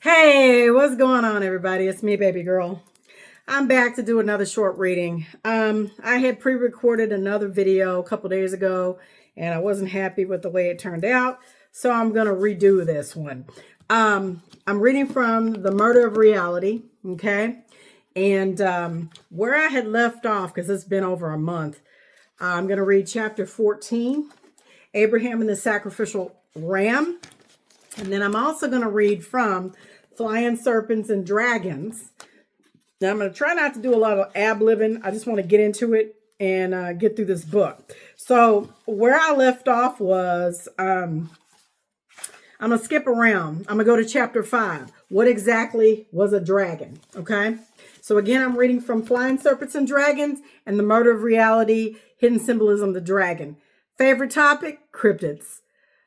Hey, what's going on, everybody? It's me, baby girl. I'm back to do another short reading. I had pre-recorded another video a couple days ago, and I wasn't happy with the way it turned out, so I'm going to redo this one. I'm reading from The Murder of Reality, okay? And where I had left off, because it's been over a month, I'm going to read chapter 14, Abraham and the Sacrificial Ram. And then I'm also going to read from Flying Serpents and Dragons. Now, I'm going to try not to do a lot of ad-libbing. I just want to get into it and get through this book. So where I left off was, I'm going to skip around. I'm going to go to chapter 5. What exactly was a dragon? Okay. So again, I'm reading from Flying Serpents and Dragons and The Murder of Reality, Hidden Symbolism of the Dragon. Favorite topic? Cryptids.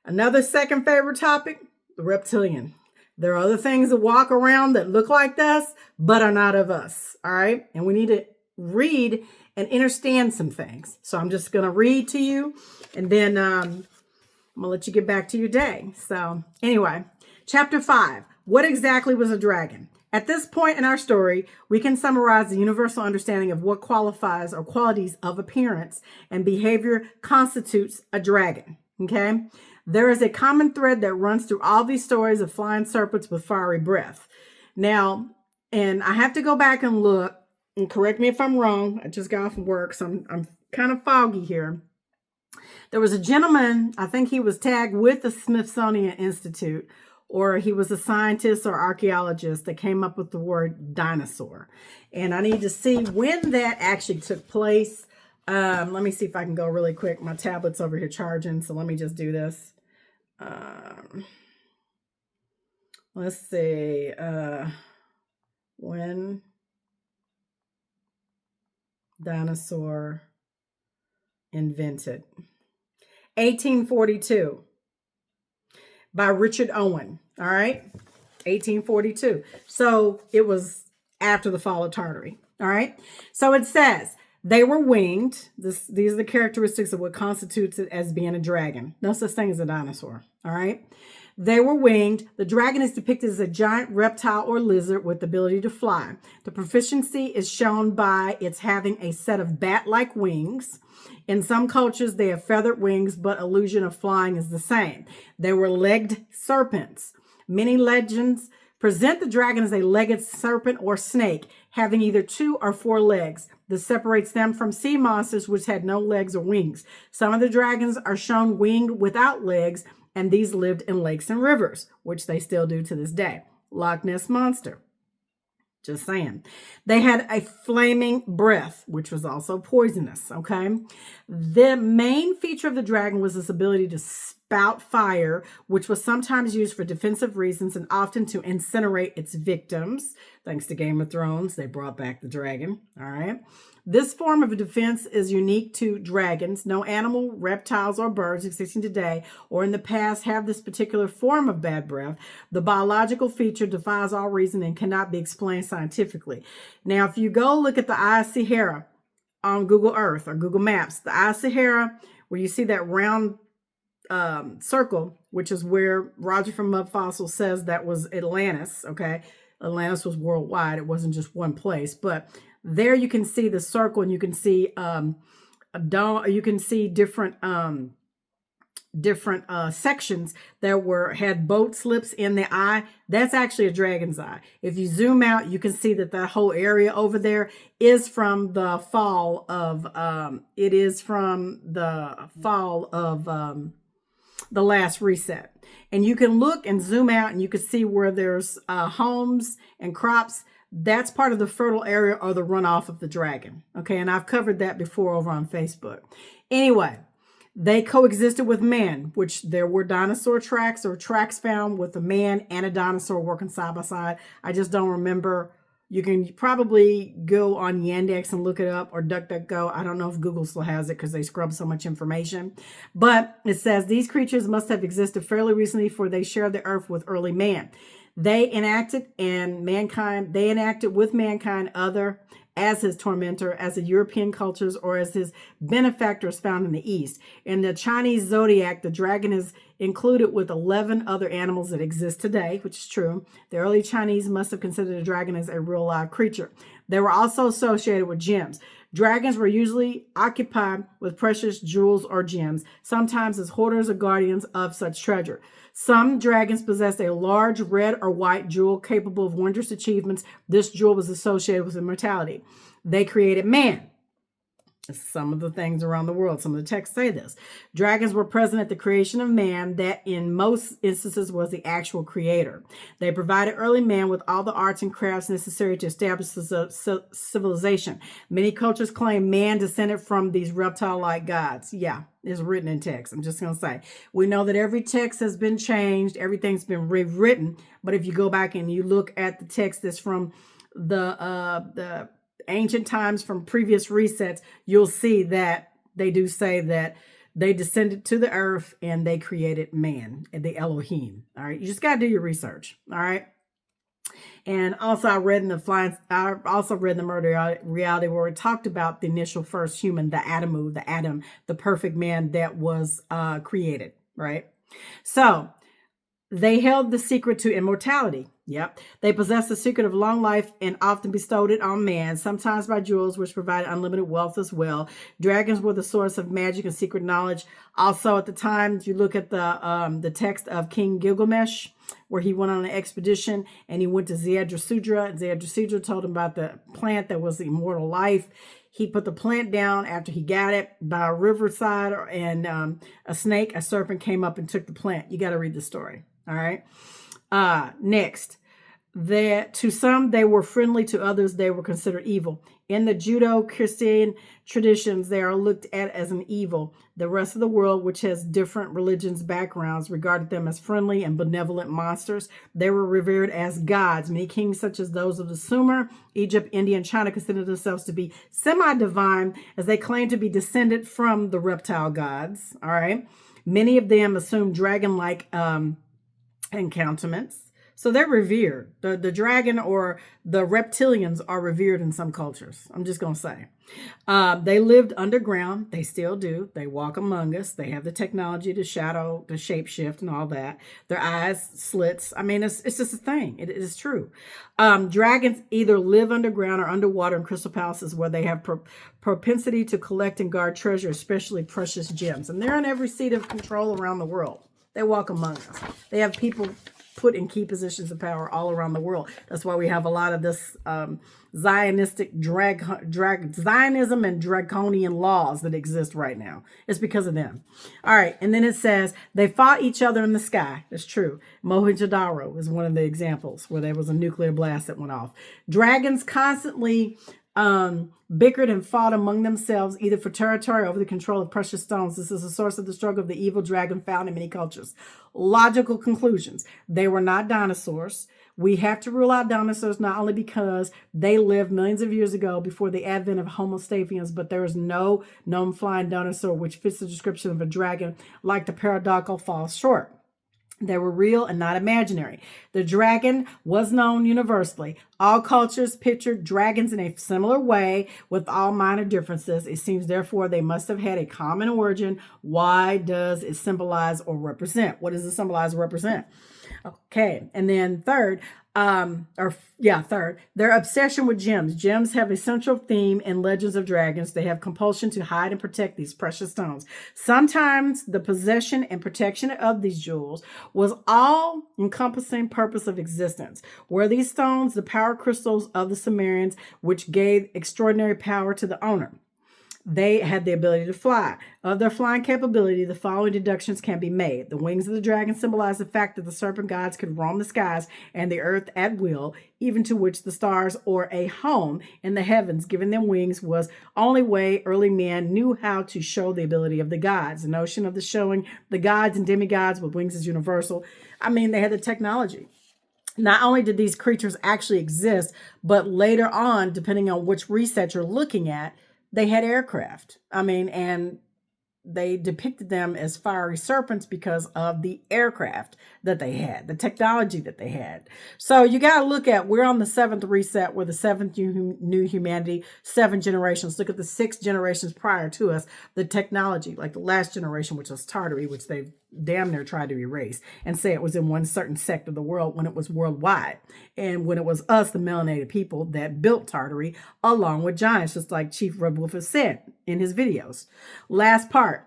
Another second favorite topic? The reptilian. There are other things that walk around that look like us, but are not of us. All right. And we need to read and understand some things. So I'm just going to read to you, and then I'm going to let you get back to your day. So anyway, chapter 5. What exactly was a dragon? At this point in our story, we can summarize the universal understanding of what qualifies or qualities of appearance and behavior constitutes a dragon. Okay. There is a common thread that runs through all these stories of flying serpents with fiery breath. Now, and I have to go back and look, and correct me if I'm wrong. I just got off from work, so I'm kind of foggy here. There was a gentleman, I think he was tagged with the Smithsonian Institute, or he was a scientist or archaeologist that came up with the word dinosaur. And I need to see when that actually took place. Let me see if I can go really quick. My tablet's over here charging, so let me just do this. Let's see, when dinosaur invented. 1842 by Richard Owen. All right. 1842. So it was after the fall of Tartary. All right. So it says, they were winged. These are the characteristics of what constitutes it as being a dragon. No such thing as a dinosaur. All right. They were winged. The dragon is depicted as a giant reptile or lizard with the ability to fly. The proficiency is shown by its having a set of bat-like wings. In some cultures, they have feathered wings, but illusion of flying is the same. They were legged serpents. Many legends present the dragon as a legged serpent or snake, having either 2 or 4 legs. This separates them from sea monsters, which had no legs or wings. Some of the dragons are shown winged without legs, and these lived in lakes and rivers, which they still do to this day. Loch Ness Monster. Just saying. They had a flaming breath, which was also poisonous, okay? The main feature of the dragon was its ability to spout fire, which was sometimes used for defensive reasons and often to incinerate its victims. Thanks to Game of Thrones, they brought back the dragon, all right? This form of defense is unique to dragons. No animal, reptiles, or birds existing today or in the past have this particular form of bad breath. The biological feature defies all reason and cannot be explained scientifically. Now, if you go look at the Eye of Sahara on Google Earth or Google Maps, the Eye of Sahara, where you see that round circle, which is where Roger from Mud Fossil says that was Atlantis, okay? Atlantis was worldwide. It wasn't just one place, but there you can see the circle, and you can see different sections that had boat slips in the eye. That's actually a dragon's eye. If you zoom out, you can see that that whole area over there is from the fall of the last reset. And you can look and zoom out, and you can see where there's homes and crops. That's part of the fertile area or the runoff of the dragon. Okay, and I've covered that before over on Facebook. Anyway, they coexisted with man, which there were dinosaur tracks or tracks found with a man and a dinosaur working side by side. I just don't remember. You can probably go on Yandex and look it up, or DuckDuckGo. I don't know if Google still has it because they scrub so much information. But it says these creatures must have existed fairly recently, for they shared the earth with early man. They enacted with mankind other as his tormentor, as the European cultures, or as his benefactors found in the East. In the Chinese zodiac, the dragon is included with 11 other animals that exist today, which is true. The early Chinese must have considered a dragon as a real live creature. They were also associated with gems. Dragons were usually occupied with precious jewels or gems, sometimes as hoarders or guardians of such treasure. Some dragons possessed a large red or white jewel capable of wondrous achievements. This jewel was associated with immortality. They created man. Some of the things around the world, some of the texts say this. Dragons were present at the creation of man, that in most instances was the actual creator. They provided early man with all the arts and crafts necessary to establish civilization. Many cultures claim man descended from these reptile-like gods. Yeah, it's written in text. I'm just going to say. We know that every text has been changed. Everything's been rewritten. But if you go back and you look at the text that's from the ancient times, from previous resets, you'll see that they do say that they descended to the earth and they created man, the Elohim. All right. You just got to do your research. All right. And also I also read in the Murder Reality where it talked about the initial first human, the Adam, the perfect man that was created. Right. So they held the secret to immortality. Yep. They possessed the secret of long life and often bestowed it on man, sometimes by jewels, which provided unlimited wealth as well. Dragons were the source of magic and secret knowledge. Also, at the time, you look at the text of King Gilgamesh, where he went on an expedition and he went to Ziad-Sudra. Ziad-Sudra told him about the plant that was the immortal life. He put the plant down after he got it by a riverside, and a snake, a serpent, came up and took the plant. You got to read the story. All right. Next, that to some they were friendly, to others they were considered evil. In the Judeo-Christian traditions, they are looked at as an evil. The rest of the world, which has different religions backgrounds, regarded them as friendly and benevolent monsters. They were revered as gods. Many kings, such as those of the Sumer, Egypt, India, and China, considered themselves to be semi-divine, as they claimed to be descended from the reptile gods. All right. Many of them assumed dragon-like encounterments. So they're revered. The dragon or the reptilians are revered in some cultures. I'm just going to say. They lived underground. They still do. They walk among us. They have the technology to shadow, to shapeshift and all that. Their eyes slits. I mean, it's just a thing. It is true. Dragons either live underground or underwater in crystal palaces where they have propensity to collect and guard treasure, especially precious gems. And they're in every seat of control around the world. They walk among us. They have people put in key positions of power all around the world. That's why we have a lot of this Zionistic Zionism and draconian laws that exist right now. It's because of them. All right. And then it says they fought each other in the sky. That's true. Mohenjo-daro is one of the examples where there was a nuclear blast that went off. Dragons constantly bickered and fought among themselves, either for territory or over the control of precious stones. This is a source of the struggle of the evil dragon found in many cultures. Logical conclusions. They were not dinosaurs. We have to rule out dinosaurs not only because they lived millions of years ago before the advent of Homo sapiens, but there is no known flying dinosaur which fits the description of a dragon, like the paradoxical falls short. They were real and not imaginary. The dragon was known universally. All cultures pictured dragons in a similar way with all minor differences. It seems, therefore, they must have had a common origin. Why does it symbolize or represent? What does it symbolize or represent? Okay. And then third, their obsession with gems. Gems have a central theme in Legends of Dragons. They have compulsion to hide and protect these precious stones. Sometimes the possession and protection of these jewels was all encompassing purpose of existence. Were these stones the power crystals of the Sumerians, which gave extraordinary power to the owner? They had the ability to fly. Of their flying capability, the following deductions can be made. The wings of the dragon symbolize the fact that the serpent gods could roam the skies and the earth at will, even to which the stars or a home in the heavens, giving them wings, was only way early men knew how to show the ability of the gods. The notion of the showing the gods and demigods with wings is universal. I mean, they had the technology. Not only did these creatures actually exist, but later on, depending on which reset you're looking at, they had aircraft. I mean, and they depicted them as fiery serpents because of the aircraft that they had, the technology that they had. So you got to look at, we're on the seventh reset, we're the seventh new humanity, 7 generations. Look at the 6 generations prior to us, the technology, like the last generation, which was Tartary, which they've damn near tried to erase and say it was in one certain sect of the world when it was worldwide. And when it was us, the melanated people, that built Tartary along with giants, just like Chief Red Wolf has said in his videos. Last part.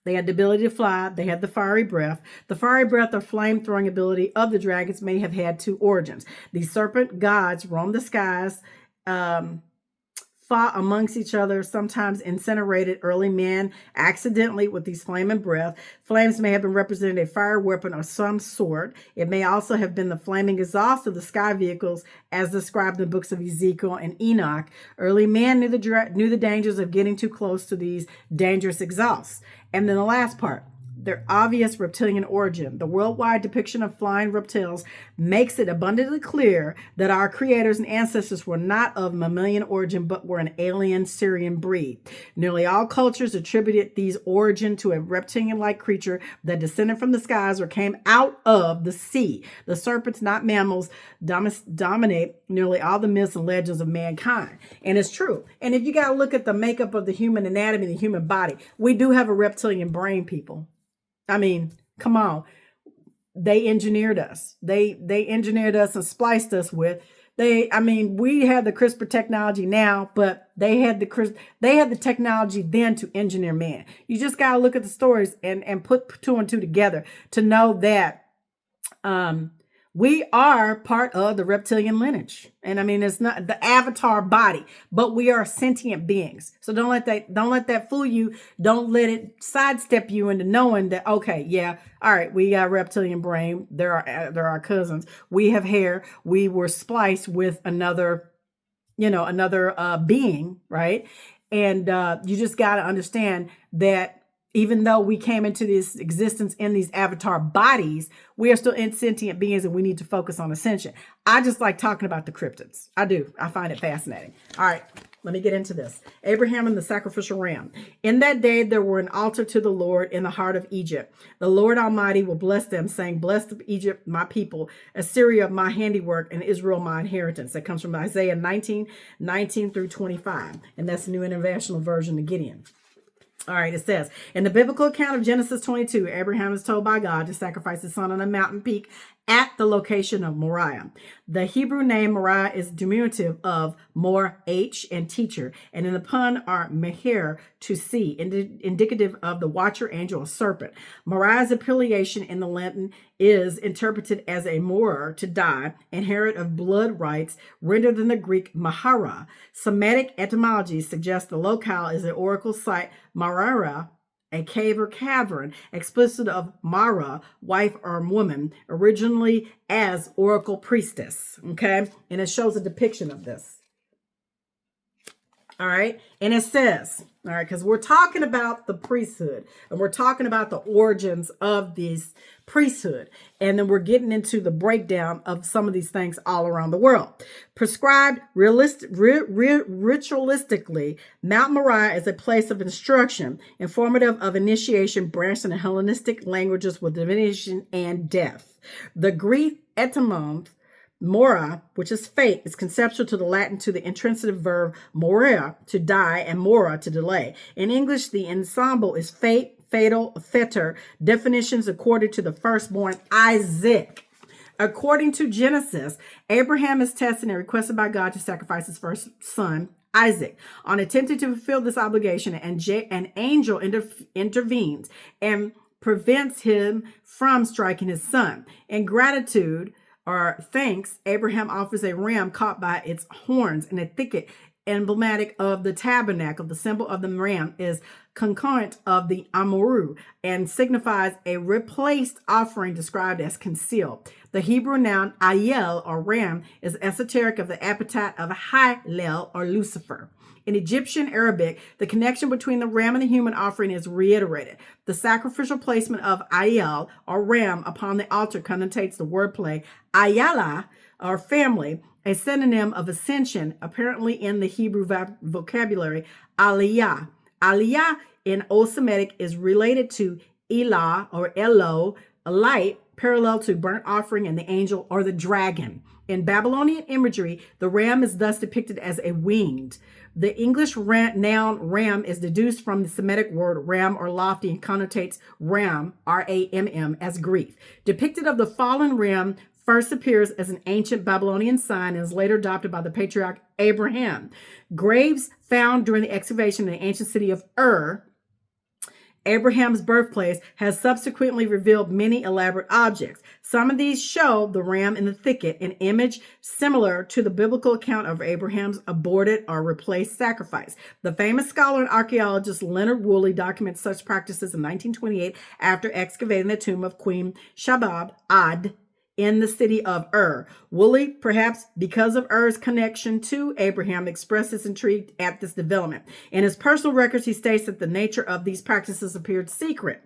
They had the ability to fly. They had the fiery breath. The fiery breath or flame-throwing ability of the dragons may have had 2 origins. These serpent gods roamed the skies, fought amongst each other, sometimes incinerated early men accidentally with these flaming breath. Flames may have been represented a fire weapon of some sort. It may also have been the flaming exhaust of the sky vehicles as described in the books of Ezekiel and Enoch. Early men knew the dangers of getting too close to these dangerous exhausts. And then the last part, their obvious reptilian origin. The worldwide depiction of flying reptiles makes it abundantly clear that our creators and ancestors were not of mammalian origin, but were an alien Syrian breed. Nearly all cultures attributed these origin to a reptilian-like creature that descended from the skies or came out of the sea. The serpents, not mammals, dominate nearly all the myths and legends of mankind. And it's true. And if you got to look at the makeup of the human anatomy, the human body, we do have a reptilian brain, people. I mean, come on. They engineered us. They engineered us and spliced us with. We had the CRISPR technology now, but they had the technology then to engineer man. You just got to look at the stories and put 2 and 2 together to know that we are part of the reptilian lineage. And I mean, it's not the avatar body, but we are sentient beings. So don't let that fool you. Don't let it sidestep you into knowing that, okay, yeah, all right, we got reptilian brain. They're our cousins. We have hair. We were spliced with another being, right? And you just got to understand that even though we came into this existence in these avatar bodies, we are still sentient beings and we need to focus on ascension. I just like talking about the cryptids. I do. I find it fascinating. All right, let me get into this. Abraham and the sacrificial ram. In that day, there were an altar to the Lord in the heart of Egypt. The Lord Almighty will bless them, saying, "Blessed of Egypt, my people, Assyria, my handiwork, and Israel, my inheritance." That comes from Isaiah 19 through 25. And that's the New International Version of Gideon. All right, it says, in the biblical account of Genesis 22, Abraham is told by God to sacrifice his son on a mountain peak at the location of Moriah. The Hebrew name Moriah is diminutive of Mor, H, and teacher, and in the pun are Meher, to see, indicative of the watcher angel, a serpent. Moriah's affiliation in the Latin is interpreted as a morer, to die, inherit of blood rights, rendered in the Greek Mahara. Semitic etymology suggests the locale is an oracle site, Marara, a cave or cavern, explicit of Mara, wife or woman, originally as oracle priestess. Okay, and it shows a depiction of this. All right, and it says, all right, because we're talking about the priesthood and we're talking about the origins of this priesthood, and then we're getting into the breakdown of some of these things all around the world. Prescribed ritualistically, Mount Moriah is a place of instruction, informative of initiation, branched in the Hellenistic languages with divination and death. The Greek etymon mora, which is fate, is conceptual to the Latin to the intransitive verb moria, to die, and mora, to delay. In English, the ensemble is fate, fatal, fetter. Definitions according to the firstborn Isaac. According to Genesis, Abraham is tested and requested by God to sacrifice his first son, Isaac. On attempting to fulfill this obligation, an angel intervenes and prevents him from striking his son. In gratitude, or thanks, Abraham offers a ram caught by its horns in a thicket, emblematic of the tabernacle. The symbol of the ram is concurrent of the amoru and signifies a replaced offering described as concealed. The Hebrew noun ayel, or ram, is esoteric of the appetite of Hillel, or Lucifer. In Egyptian Arabic, the connection between the ram and the human offering is reiterated. The sacrificial placement of ayel, or ram, upon the altar connotates the wordplay ayala, or family, a synonym of ascension, apparently in the Hebrew vocabulary, aliyah. Aliyah in Old Semitic is related to Elah or Elo, a light parallel to burnt offering and the angel or the dragon. In Babylonian imagery, the ram is thus depicted as a winged. The English noun ram is deduced from the Semitic word ram or lofty and connotates ram, R-A-M-M, as grief. Depicted of the fallen ram first appears as an ancient Babylonian sign and is later adopted by the patriarch Abraham. Graves found during the excavation in the ancient city of Ur, Abraham's birthplace, has subsequently revealed many elaborate objects. Some of these show the ram in the thicket, an image similar to the biblical account of Abraham's aborted or replaced sacrifice. The famous scholar and archaeologist Leonard Woolley documents such practices in 1928 after excavating the tomb of Queen Shabab Ad in the city of Ur. Woolley, perhaps because of Ur's connection to Abraham, expressed his intrigue at this development. In his personal records, he states that the nature of these practices appeared secret.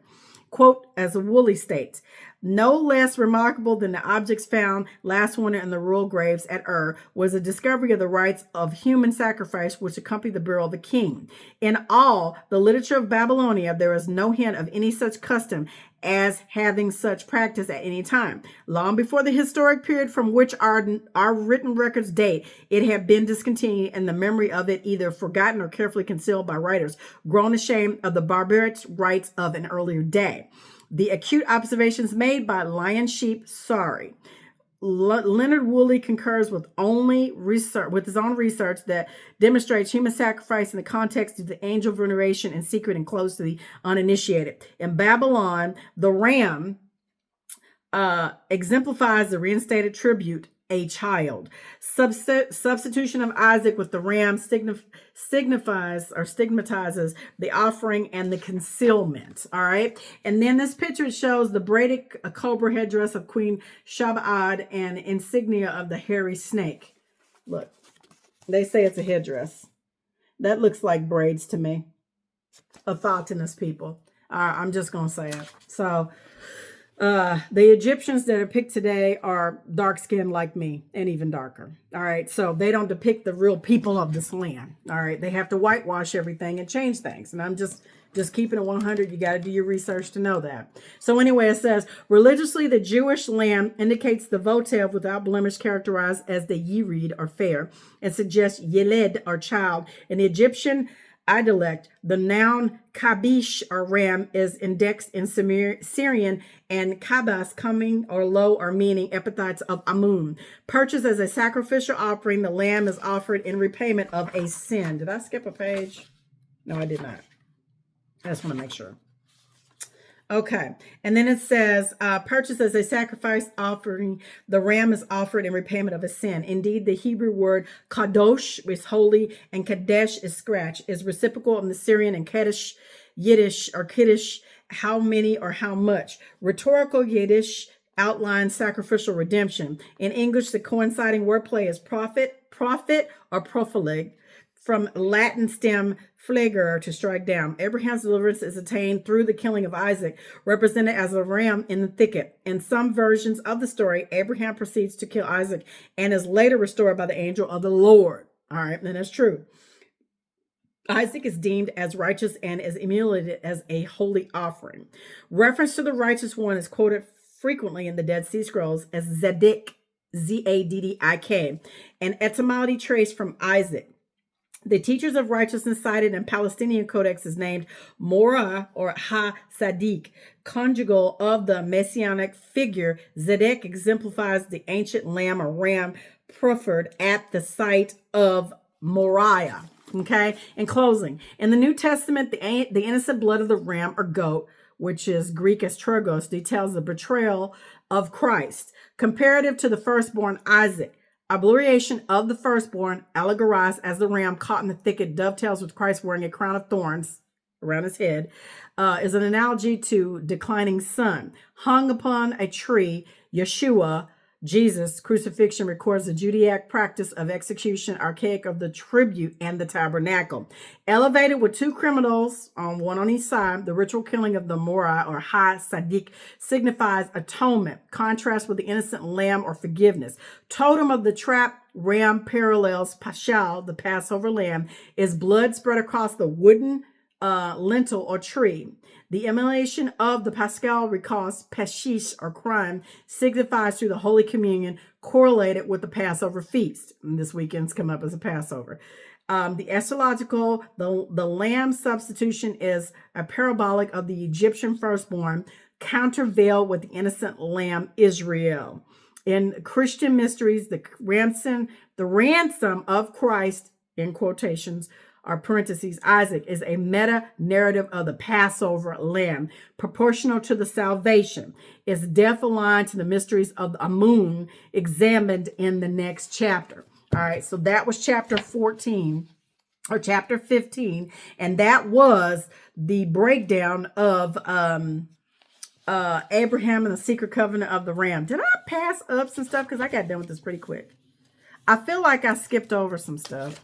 Quote, as Woolley states, no less remarkable than the objects found last winter in the rural graves at Ur was the discovery of the rites of human sacrifice which accompanied the burial of the king. In all the literature of Babylonia, there is no hint of any such custom as having such practice at any time. Long before the historic period from which our written records date, it had been discontinued and the memory of it either forgotten or carefully concealed by writers, grown ashamed of the barbaric rites of an earlier day. The acute observations made by Lion Sheep Sorry. Leonard Woolley concurs with his own research that demonstrates human sacrifice in the context of the angel veneration in secret and closed to the uninitiated. In Babylon, the ram exemplifies the reinstated tribute, a child. Substitution of Isaac with the ram signifies or stigmatizes the offering and the concealment. All right. And then this picture shows the braided cobra headdress of Queen Shabad and insignia of the hairy snake. Look, they say it's a headdress. That looks like braids to me. A thought to this people. I'm just going to say it. So, the Egyptians that are picked today are dark skinned like me and even darker. All right. So they don't depict the real people of this land. All right. They have to whitewash everything and change things. And I'm just keeping it 100. You got to do your research to know that. So anyway, it says religiously, the Jewish lamb indicates the votive without blemish characterized as the yirid or fair and suggests yeled or child. In the Egyptian idolect, the noun kabish or ram is indexed in Syrian and kabas coming or low or meaning epithets of amun. Purchased as a sacrificial offering, the lamb is offered in repayment of a sin. Did I skip a page? No, I did not. I just want to make sure. Okay. And then it says, purchased as a sacrifice offering, the ram is offered in repayment of a sin. Indeed, the Hebrew word kadosh is holy and kadesh is scratch, is reciprocal of the Syrian and Kaddish, Yiddish or Kiddush, how many or how much. Rhetorical Yiddish outlines sacrificial redemption. In English, the coinciding wordplay is prophet or prophylog, from Latin stem flager, to strike down. Abraham's deliverance is attained through the killing of Isaac, represented as a ram in the thicket. In some versions of the story, Abraham proceeds to kill Isaac and is later restored by the angel of the Lord. All right, and that's true. Isaac is deemed as righteous and is emulated as a holy offering. Reference to the righteous one is quoted frequently in the Dead Sea Scrolls as Zaddik, Z-A-D-D-I-K, an etymology traced from Isaac. The teachers of righteousness cited in Palestinian codex is named Morah or Ha-Sadiq, conjugal of the messianic figure. Zedek exemplifies the ancient lamb or ram proffered at the site of Moriah. Okay. In closing, in the New Testament, the innocent blood of the ram or goat, which is Greek as trogos, details the betrayal of Christ. Comparative to the firstborn Isaac, obliteration of the firstborn, allegorized as the ram caught in the thicket, dovetails with Christ wearing a crown of thorns around his head, is an analogy to declining sun. Hung upon a tree, Yeshua, Jesus' crucifixion, records the Judaic practice of execution, archaic of the tribute and the tabernacle. Elevated with two criminals, one on each side, the ritual killing of the Morah or Ha-Sadiq signifies atonement, contrast with the innocent lamb or forgiveness. Totem of the trapped ram parallels Paschal, the Passover lamb, is blood spread across the wooden lentil or tree. The emulation of the Pascal recalls peshish or crime signifies through the Holy Communion correlated with the Passover feast. And this weekend's come up as a Passover. The astrological, the lamb substitution is a parabolic of the Egyptian firstborn, countervailed with the innocent lamb Israel. In Christian mysteries, the ransom of Christ, in quotations, or parentheses, Isaac, is a meta-narrative of the Passover lamb, proportional to the salvation. Its death aligned to the mysteries of the Amun, examined in the next chapter. All right, so that was chapter 14, or chapter 15, and that was the breakdown of Abraham and the secret covenant of the ram. Did I pass up some stuff? Because I got done with this pretty quick. I feel like I skipped over some stuff.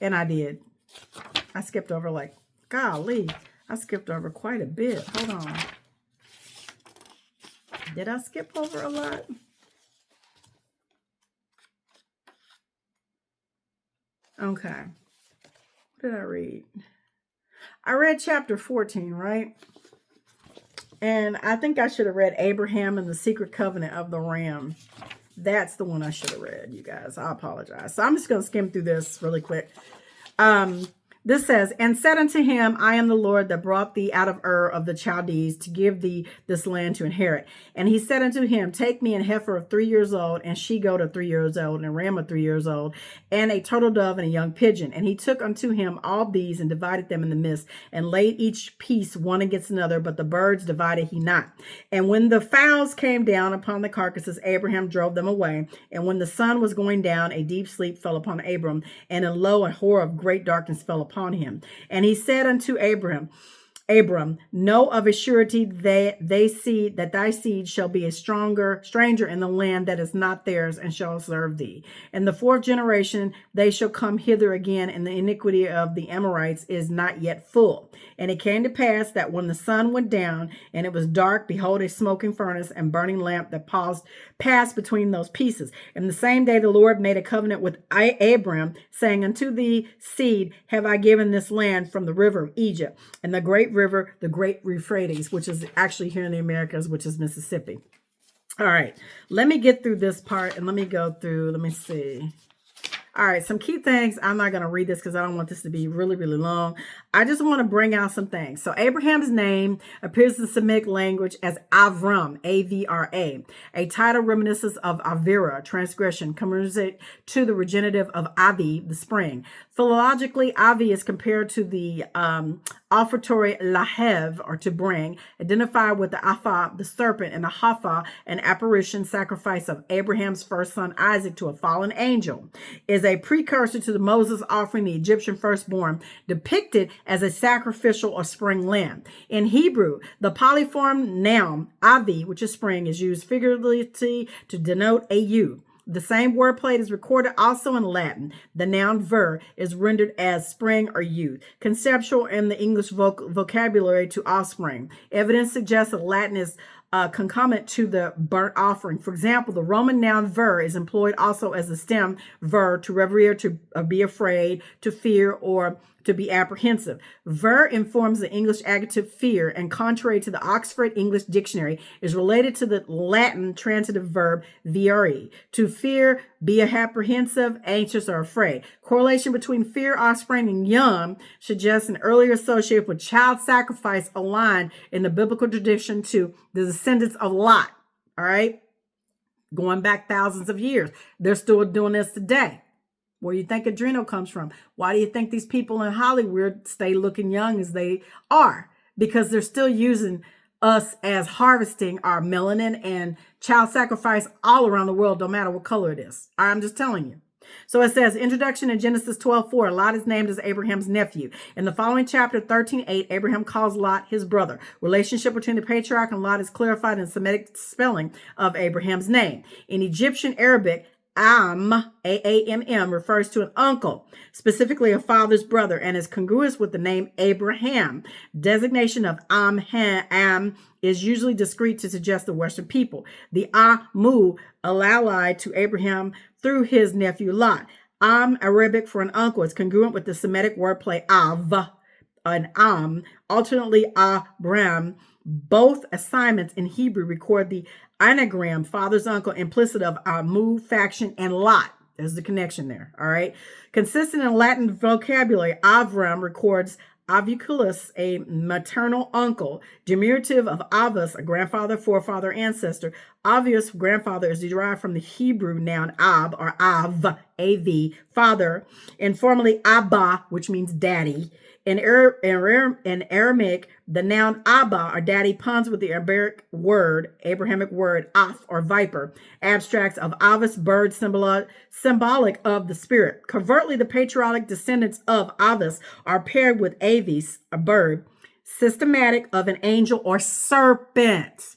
And I did. I skipped over like, golly, I skipped over quite a bit. Hold on. Did I skip over a lot? Okay. What did I read? I read chapter 14, right? And I think I should have read Abraham and the secret covenant of the ram. That's the one I should have read, you guys. I apologize. So I'm just going to skim through this really quick. This says, and said unto him, I am the Lord that brought thee out of Ur of the Chaldees to give thee this land to inherit. And he said unto him, take me an heifer of 3 years old, and she goat of 3 years old, and a ram of 3 years old, and a turtle dove and a young pigeon. And he took unto him all these and divided them in the midst, and laid each piece one against another, but the birds divided he not. And when the fowls came down upon the carcasses, Abraham drove them away. And when the sun was going down, a deep sleep fell upon Abram, and lo, a horror of great darkness fell upon him. And he said unto Abram, know of a surety that thy seed shall be a stranger in the land that is not theirs, and shall serve thee. In the fourth generation they shall come hither again, and the iniquity of the Amorites is not yet full. And it came to pass that when the sun went down, and it was dark, behold, a smoking furnace and burning lamp that passed between those pieces. And the same day the Lord made a covenant with Abram, saying, unto thee seed have I given this land from the river of Egypt, and the great river, the great Euphrates, which is actually here in the Americas, which is Mississippi. All right, let me get through this part, and let me see. All right, some key things. I'm not going to read this because I don't want this to be really, really long. I just want to bring out some things. So Abraham's name appears in the Semitic language as Avram, A-V-R-A, a title reminiscent of Avira, transgression, commensurate to the regenitive of Avi, the spring. Philologically, Avi is compared to the offertory lahev, or to bring, identified with the Apha, the serpent, and the Hafa, an apparition sacrifice of Abraham's first son Isaac to a fallen angel, is a precursor to the Moses offering the Egyptian firstborn, depicted as a sacrificial or spring lamb. In Hebrew, the polyform noun avi, which is spring, is used figuratively to denote a youth. The same wordplay is recorded also in Latin. The noun ver is rendered as spring or youth, conceptual in the English vocabulary to offspring. Evidence suggests that Latin is concomitant to the burnt offering. For example, the Roman noun ver is employed also as the stem ver, to reverie, to be afraid, to fear, or to be apprehensive. Ver informs the English adjective fear, and contrary to the Oxford English Dictionary, is related to the Latin transitive verb vere, to fear, be apprehensive, anxious, or afraid. Correlation between fear, offspring, and young suggests an earlier association with child sacrifice aligned in the biblical tradition to the descendants of Lot. All right? Going back thousands of years. They're still doing this today. Where do you think adrenal comes from? Why do you think these people in Hollywood stay looking young as they are? Because they're still using us as harvesting our melanin and child sacrifice all around the world, no matter what color it is. I'm just telling you. So it says, introduction in Genesis 12:4, Lot is named as Abraham's nephew. In the following chapter 13:8, Abraham calls Lot his brother. Relationship between the patriarch and Lot is clarified in Semitic spelling of Abraham's name. In Egyptian Arabic, A-A-M-M, refers to an uncle, specifically a father's brother, and is congruous with the name Abraham. Designation of Am is usually discreet to suggest the Western people. The Amu allied to Abraham through his nephew Lot. Arabic for an uncle, is congruent with the Semitic wordplay Av, and alternately Abram. Both assignments in Hebrew record the anagram, father's uncle, implicit of Amu, faction, and Lot. There's the connection there, all right? Consistent in Latin vocabulary, Avram records aviculus, a maternal uncle. Diminutive of avus, a grandfather, forefather, ancestor. Obvious grandfather is derived from the Hebrew noun ab, or av, A-V, father, and formerly abba, which means daddy. In Aramaic, the noun Abba or daddy puns with the Abrahamic word Af or viper, abstracts of Avis, bird, symbolic of the spirit. Covertly, the patriotic descendants of Avis are paired with Avis, a bird, systematic of an angel or serpent.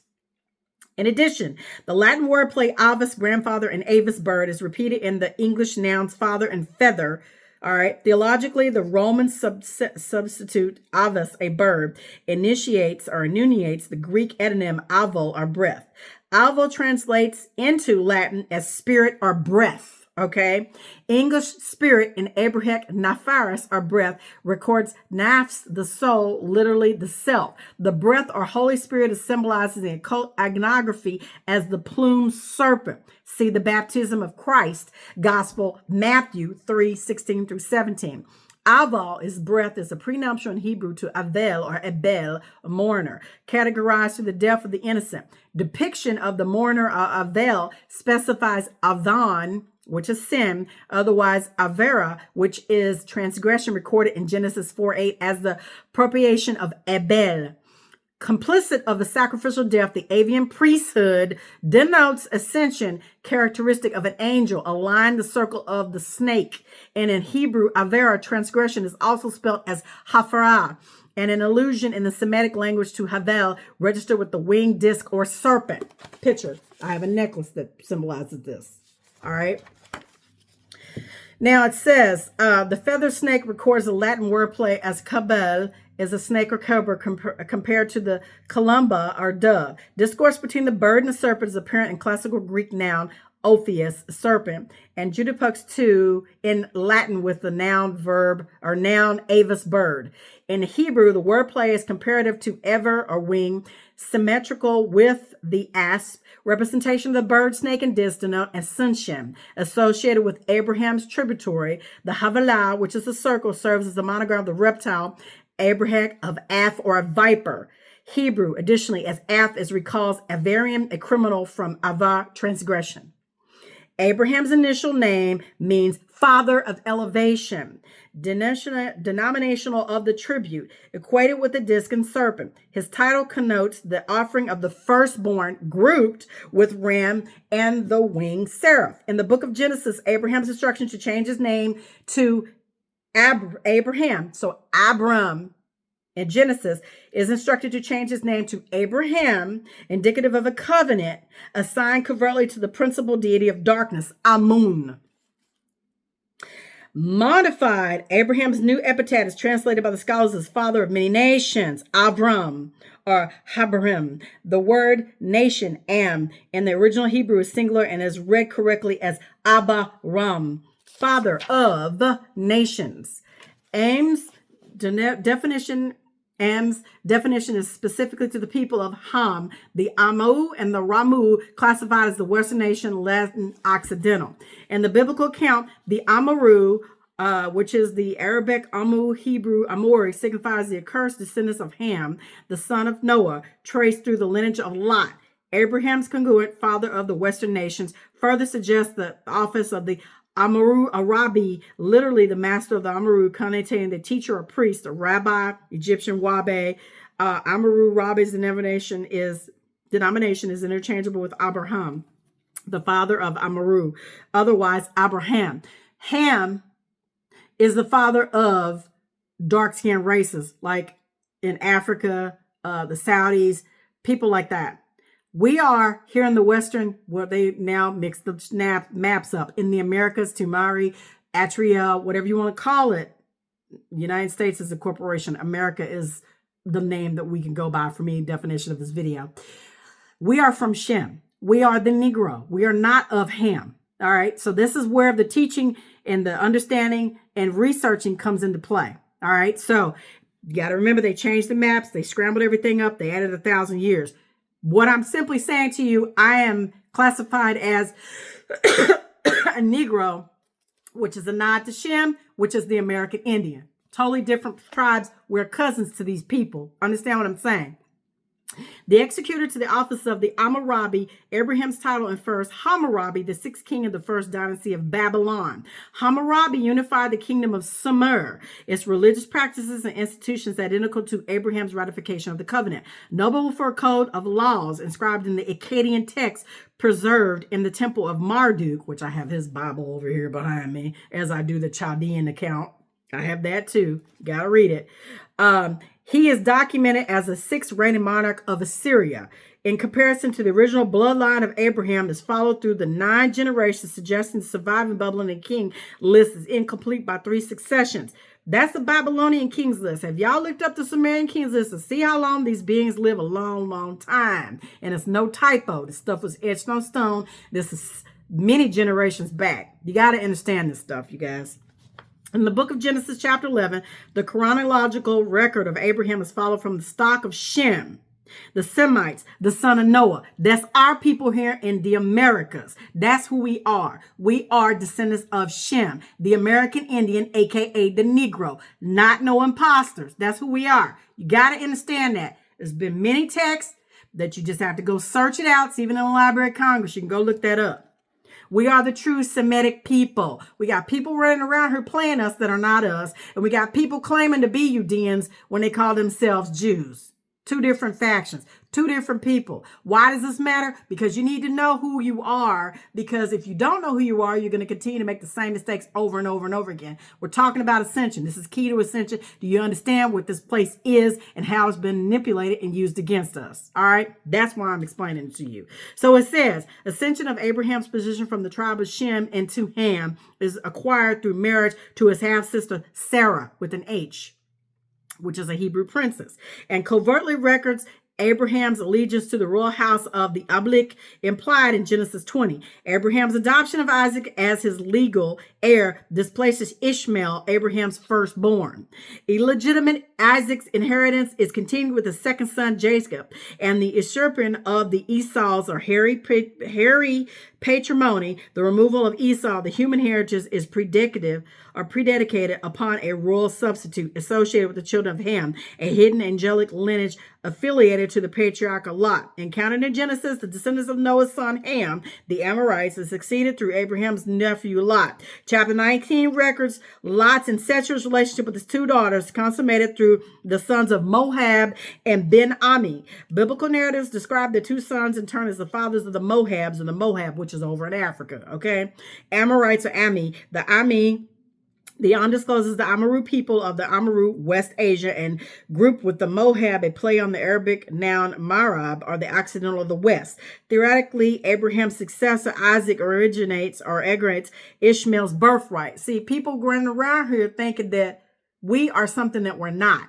In addition, the Latin wordplay Avis, grandfather, and Avis, bird, is repeated in the English nouns father and feather. All right. Theologically, the Roman substitute avus, a bird, initiates or enunciates the Greek eponym avo, or breath. Avo translates into Latin as spirit or breath. Okay. English spirit in Abrahamic nepharis, or breath, records nafs, the soul, literally the self. The breath or Holy Spirit is symbolized in the occult iconography as the plumed serpent. See the baptism of Christ, Gospel, Matthew 3:16 through 17. Aval is breath, is a prenuptial in Hebrew to avel or ebel, a mourner, categorized to the death of the innocent. Depiction of the mourner or avel specifies avan, which is sin, otherwise avera, which is transgression, recorded in Genesis 4:8 as the propitiation of Abel. Complicit of the sacrificial death, the avian priesthood denotes ascension, characteristic of an angel, align the circle of the snake. And in Hebrew, avera, transgression, is also spelled as hafara, and an allusion in the Semitic language to havel, registered with the winged disc or serpent. Picture, I have a necklace that symbolizes this. All right. Now it says, the feather snake records the Latin wordplay as cabal, is a snake or cobra compared to the columba or dove. Discourse between the bird and the serpent is apparent in classical Greek noun Ophius, serpent, and Judipux 2 in Latin with the noun verb or noun avis, bird. In Hebrew, the wordplay is comparative to ever or wing, symmetrical with the asp. Representation of the bird, snake, and disc denote ascension. Associated with Abraham's tributary, the Havilah, which is a circle, serves as the monogram of the reptile, Abraham of Af, or a viper. Hebrew, additionally, as Af is recalls Avarium, a criminal from Ava, transgression. Abraham's initial name means father of elevation, denominational of the tribute, equated with the disc and serpent. His title connotes the offering of the firstborn, grouped with ram and the winged seraph. In the book of Genesis, Abraham's instruction to change his name to Abraham, so Abram in Genesis, is instructed to change his name to Abraham, indicative of a covenant assigned covertly to the principal deity of darkness, Amun. Modified, Abraham's new epithet is translated by the scholars as father of many nations, Abram, or Habarim. The word nation, am, in the original Hebrew is singular and is read correctly as Abba-ram, father of nations. Am's definition is specifically to the people of Ham, the Amu and the Ramu, classified as the Western nation, Latin Occidental. In the biblical account, the Amaru, which is the Arabic Amu, Hebrew Amori, signifies the accursed descendants of Ham, the son of Noah, traced through the lineage of Lot. Abraham's congruent, father of the Western nations, further suggests the office of the Amaru, a rabbi, literally the master of the Amaru, connotating the teacher or priest, a rabbi, Egyptian wabe. Amaru rabbi's denomination is interchangeable with Abraham, the father of Amaru, otherwise Abraham. Ham is the father of dark-skinned races, like in Africa, the Saudis, people like that. We are here in the Western, where they now mix the maps up. In the Americas, Tumari, Atria, whatever you want to call it. United States is a corporation. America is the name that we can go by for me, definition of this video. We are from Shem. We are the Negro. We are not of Ham. All right. So this is where the teaching and the understanding and researching comes into play. All right. So You got to remember, they changed the maps. They scrambled everything up. They added 1,000 years. What I'm simply saying to you, I am classified as a Negro, which is a nod to Shem, which is the American Indian. Totally different tribes. We're cousins to these people. Understand what I'm saying? The executor to the office of the Hammurabi, Abraham's title infers Hammurabi, the sixth king of the first dynasty of Babylon. Hammurabi unified the kingdom of Sumer, its religious practices and institutions identical to Abraham's ratification of the covenant. Notable for a code of laws inscribed in the Akkadian text preserved in the temple of Marduk, which I have his Bible over here behind me, as I do the Chaldean account. I have that too. Gotta read it. He is documented as the sixth reigning monarch of Assyria. In comparison to the original bloodline of Abraham, is followed through the 9 generations, suggesting the surviving Babylonian king list is incomplete by 3 successions. That's the Babylonian kings list. Have y'all looked up the Sumerian kings list to see how long these beings live? A long, long time. And it's no typo. This stuff was etched on stone. This is many generations back. You got to understand this stuff, you guys. In the book of Genesis, chapter 11, the chronological record of Abraham is followed from the stock of Shem, the Semites, the son of Noah. That's our people here in the Americas. That's who we are. We are descendants of Shem, the American Indian, aka the Negro. Not no imposters. That's who we are. You got to understand that. There's been many texts that you just have to go search it out. It's even in the Library of Congress. You can go look that up. We are the true Semitic people. We got people running around here playing us that are not us. And we got people claiming to be Judeans when they call themselves Jews. 2 different factions, 2 different people. Why does this matter? Because you need to know who you are. Because if you don't know who you are, you're going to continue to make the same mistakes over and over and over again. We're talking about ascension. This is key to ascension. Do you understand what this place is and how it's been manipulated and used against us? All right. That's why I'm explaining it to you. So it says, ascension of Abraham's position from the tribe of Shem into Ham is acquired through marriage to his half-sister Sarah with an H, which is a Hebrew princess, and covertly records Abraham's allegiance to the royal house of the Abimelech implied in Genesis 20. Abraham's adoption of Isaac as his legal heir displaces Ishmael, Abraham's firstborn. Illegitimate Isaac's inheritance is continued with his second son, Jacob, and the usurping of the Esau's or hairy patrimony. The removal of Esau, the human heritage, is predicated upon a royal substitute associated with the children of Ham, a hidden angelic lineage affiliated to the patriarchal Lot. Encountered in Genesis, the descendants of Noah's son Ham, the Amorites, is succeeded through Abraham's nephew Lot. Chapter 19 records Lot's incestuous relationship with his 2 daughters, consummated through the sons of Moab and Ben-Ami. Biblical narratives describe the 2 sons in turn as the fathers of the Moabs, and the Moab, which is over in Africa. Okay, Amorites or Ami. The undisclosed is the Amaru people of the Amaru, West Asia, and grouped with the Moab, a play on the Arabic noun Marab, or the Occidental of the West. Theoretically, Abraham's successor, Isaac, originates Ishmael's birthright. See, people running around here thinking that we are something that we're not.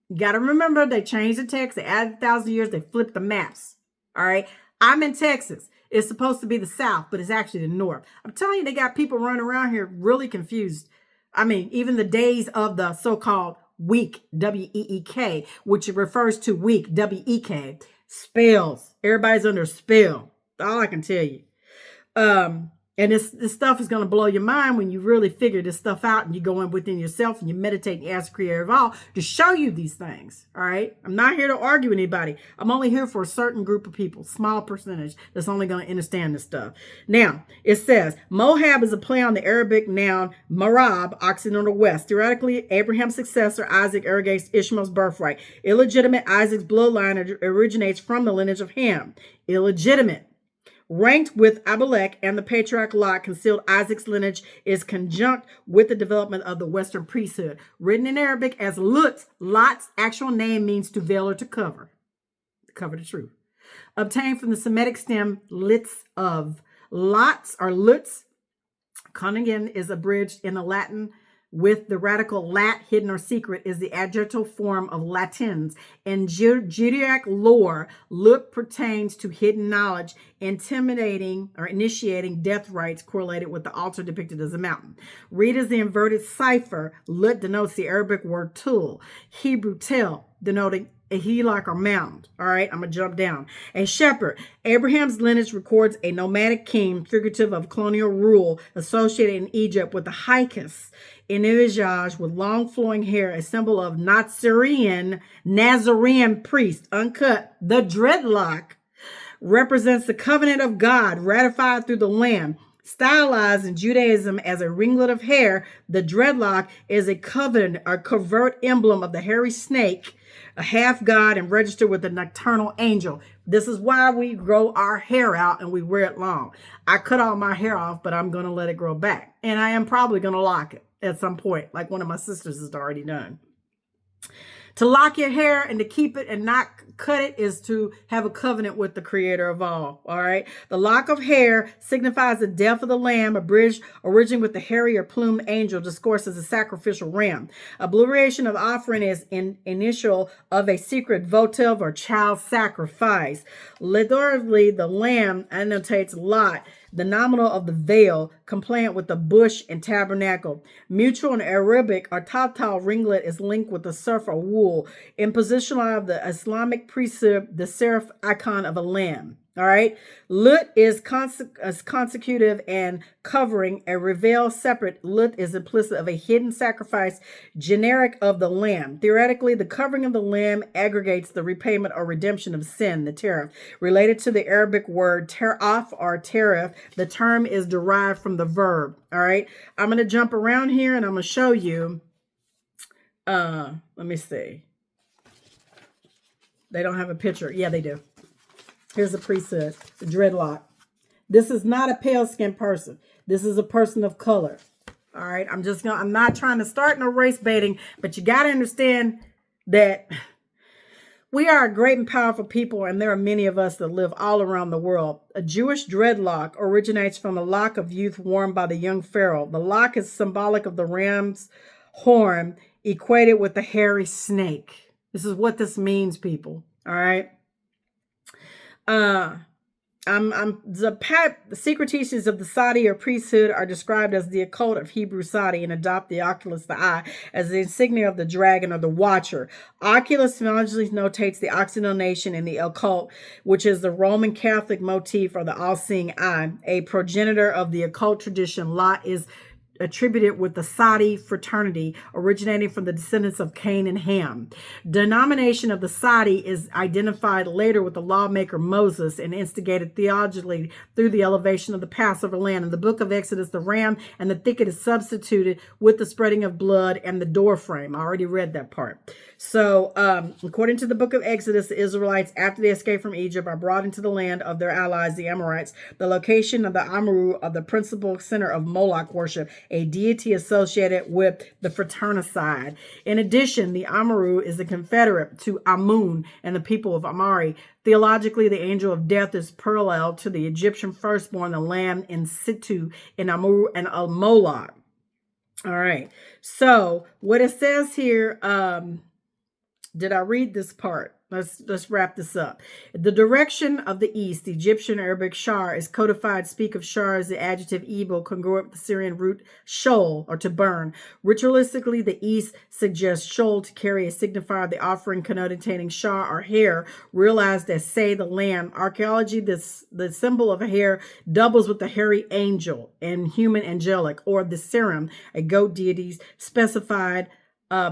You got to remember, they changed the text. They added 1,000 years. They flipped the maps. All right. I'm in Texas. It's supposed to be the South, but it's actually the North. I'm telling you, they got people running around here really confused. I mean, even the days of the so-called week, W-E-E-K, which refers to week, W-E-K, spells. Everybody's under a spell. All I can tell you. And this stuff is going to blow your mind when you really figure this stuff out and you go in within yourself and you meditate and ask the Creator of all to show you these things. All right. I'm not here to argue with anybody. I'm only here for a certain group of people, small percentage that's only going to understand this stuff. Now, it says Moab is a play on the Arabic noun Marab, Occidental West. Theoretically, Abraham's successor, Isaac, irrigates Ishmael's birthright. Illegitimate Isaac's bloodline originates from the lineage of Ham. Illegitimate. Ranked with Abimelech and the patriarch Lot, concealed Isaac's lineage is conjunct with the development of the Western priesthood. Written in Arabic as Lut, Lot's actual name means to veil or to cover. Cover the truth. Obtained from the Semitic stem litz of. Lots or Lutz, Conningen is abridged in the Latin with the radical lat, hidden or secret, is the adjective form of latins. In Judaic lore, lut pertains to hidden knowledge, intimidating or initiating death rites correlated with the altar depicted as a mountain. Read as the inverted cipher. Lut denotes the Arabic word tul, Hebrew tel, denoting a hillock or mound. All right, I'm going to jump down. A shepherd. Abraham's lineage records a nomadic king, figurative of colonial rule, associated in Egypt with the hykes, in visage with long flowing hair, a symbol of Nazarene priest, uncut. The dreadlock represents the covenant of God ratified through the Lamb. Stylized in Judaism as a ringlet of hair, the dreadlock is a covenant or covert emblem of the hairy snake, a half god, and registered with the nocturnal angel. This is why we grow our hair out and we wear it long. I cut all my hair off, but I'm going to let it grow back. And I am probably going to lock it at some point, like one of my sisters has already done. To lock your hair and to keep it and not cut it is to have a covenant with the creator of all right? The lock of hair signifies the death of the lamb, a bridge originating with the hairy or plumed angel, discoursed as a sacrificial ram. Obliteration of offering is an initial of a secret votive or child sacrifice. Literally, the lamb annotates lot, the nominal of the veil, compliant with the bush and tabernacle. Mutual in Arabic, or tatal ringlet is linked with the surf or wool. Imposition of the Islamic priesthood, the seraph icon of a lamb. All right. Lut is consecutive and covering. A reveal separate. Lut is implicit of a hidden sacrifice, generic of the lamb. Theoretically, the covering of the lamb aggregates the repayment or redemption of sin, the tariff. Related to the Arabic word taraf or tariff, the term is derived from the verb. All right. I'm going to jump around here and I'm going to show you. Let me see. They don't have a picture. Yeah, they do. Here's the priesthood, the dreadlock. This is not a pale-skinned person. This is a person of color. All right. I'm not trying to start no race baiting, but you got to understand that we are a great and powerful people, and there are many of us that live all around the world. A Jewish dreadlock originates from the lock of youth worn by the young pharaoh. The lock is symbolic of the ram's horn, equated with the hairy snake. This is what this means, people. All right. The secret teachings of the Sadi or priesthood are described as the occult of Hebrew Sadi and adopt the oculus, the eye, as the insignia of the dragon or the watcher. Oculus symbolically notates the Occidental nation in the occult, which is the Roman Catholic motif or the all-seeing eye. A progenitor of the occult tradition, Lot is attributed with the Sadi fraternity, originating from the descendants of Cain and Ham. Denomination of the Sadi is identified later with the lawmaker Moses and instigated theologically through the elevation of the Passover lamb. In the book of Exodus, the ram and the thicket is substituted with the spreading of blood and the door frame. I already read that part. So, according to the book of Exodus, the Israelites, after they escaped from Egypt, are brought into the land of their allies, the Amorites. The location of the Amaru of the principal center of Moloch worship, a deity associated with the fraternicide. In addition, the Amaru is a confederate to Amun and the people of Amari. Theologically, the angel of death is parallel to the Egyptian firstborn, the lamb in situ in Amur and Moloch. All right. So what it says here, did I read this part? Let's wrap this up. The direction of the east, the Egyptian Arabic shar, is codified. Speak of shar as the adjective evil, congruent with the Syrian root shol, or to burn. Ritualistically, the east suggests shol to carry a signifier of the offering, connotating shar or hair, realized as say the lamb. Archaeology, the symbol of a hair doubles with the hairy angel and human angelic, or the serum, a goat deity specified,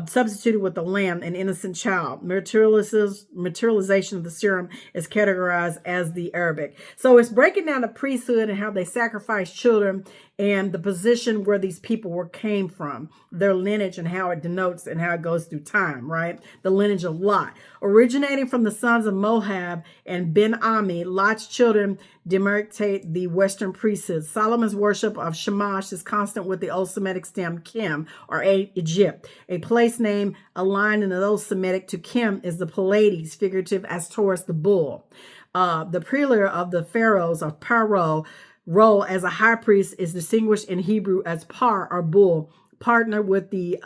substituted with the lamb, an innocent child. Materialization of the serum is categorized as the Arabic. So it's breaking down the priesthood and how they sacrifice children and the position where these people came from, their lineage and how it denotes and how it goes through time, right? The lineage of Lot. Originating from the sons of Moab and Ben-Ami, Lot's children demarcate the Western priesthood. Solomon's worship of Shamash is constant with the Old Semitic stem Kim, or Egypt. A place name aligned in the Old Semitic to Kim is the Pleiades, figurative as Taurus the bull. The prelate of the pharaohs of Paro role as a high priest is distinguished in Hebrew as par or bull. partner with the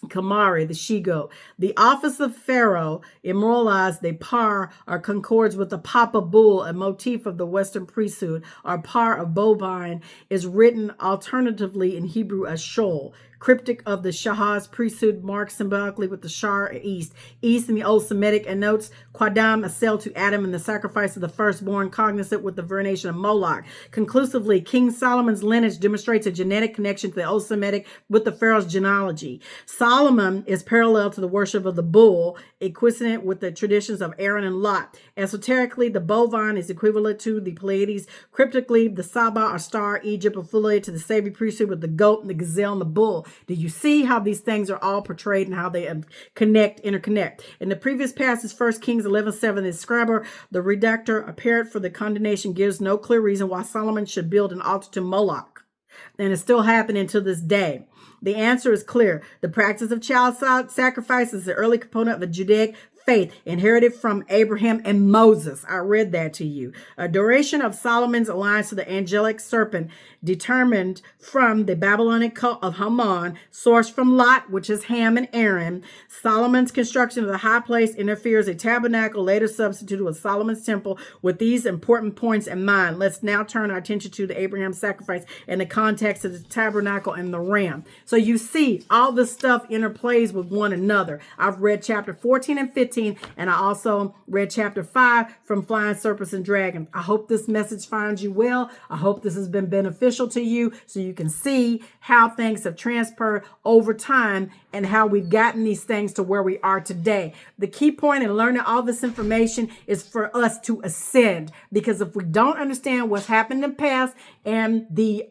Kamari, the she-goat. The office of Pharaoh, immortalized the par, or concords with the papa bull, a motif of the Western priesthood, or par of bovine, is written alternatively in Hebrew as shol. Cryptic of the Shahaz priesthood marked symbolically with the Shar east. East in the Old Semitic and notes Quadam, a cell to Adam and the sacrifice of the firstborn, cognizant with the veneration of Moloch. Conclusively, King Solomon's lineage demonstrates a genetic connection to the Old Semitic with the Pharaoh's genealogy. Solomon is parallel to the worship of the bull, equivalent with the traditions of Aaron and Lot. Esoterically, the bovine is equivalent to the Pleiades. Cryptically, the Saba or star Egypt affiliated to the Sabi priesthood with the goat and the gazelle and the bull. Do you see how these things are all portrayed and how they interconnect? In the previous passage, 1 Kings 11:7, the scriber, the redactor, apparent for the condemnation, gives no clear reason why Solomon should build an altar to Moloch. And it's still happening to this day. The answer is clear. The practice of child sacrifice is the early component of the Judaic faith inherited from Abraham and Moses. I read that to you. A duration of Solomon's alliance to the angelic serpent determined from the Babylonic cult of Haman, sourced from Lot, which is Ham and Aaron. Solomon's construction of the high place interferes a tabernacle later substituted with Solomon's temple. With these important points in mind, let's now turn our attention to the Abraham sacrifice in the context of the tabernacle and the ram. So you see all this stuff interplays with one another. I've read chapter 14 and 15, and I also read chapter 5 from Flying Serpents and Dragons. I hope this message finds you well. I hope this has been beneficial to you so you can see how things have transferred over time and how we've gotten these things to where we are today. The key point in learning all this information is for us to ascend, because if we don't understand what's happened in the past and the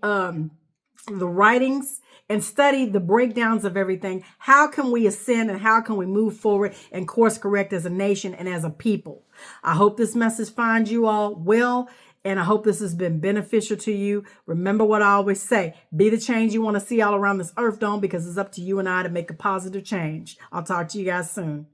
writings and study the breakdowns of everything, how can we ascend and how can we move forward and course correct as a nation and as a people? I hope this message finds you all well, and I hope this has been beneficial to you. Remember what I always say, be the change you want to see all around this earth dome, because it's up to you and I to make a positive change. I'll talk to you guys soon.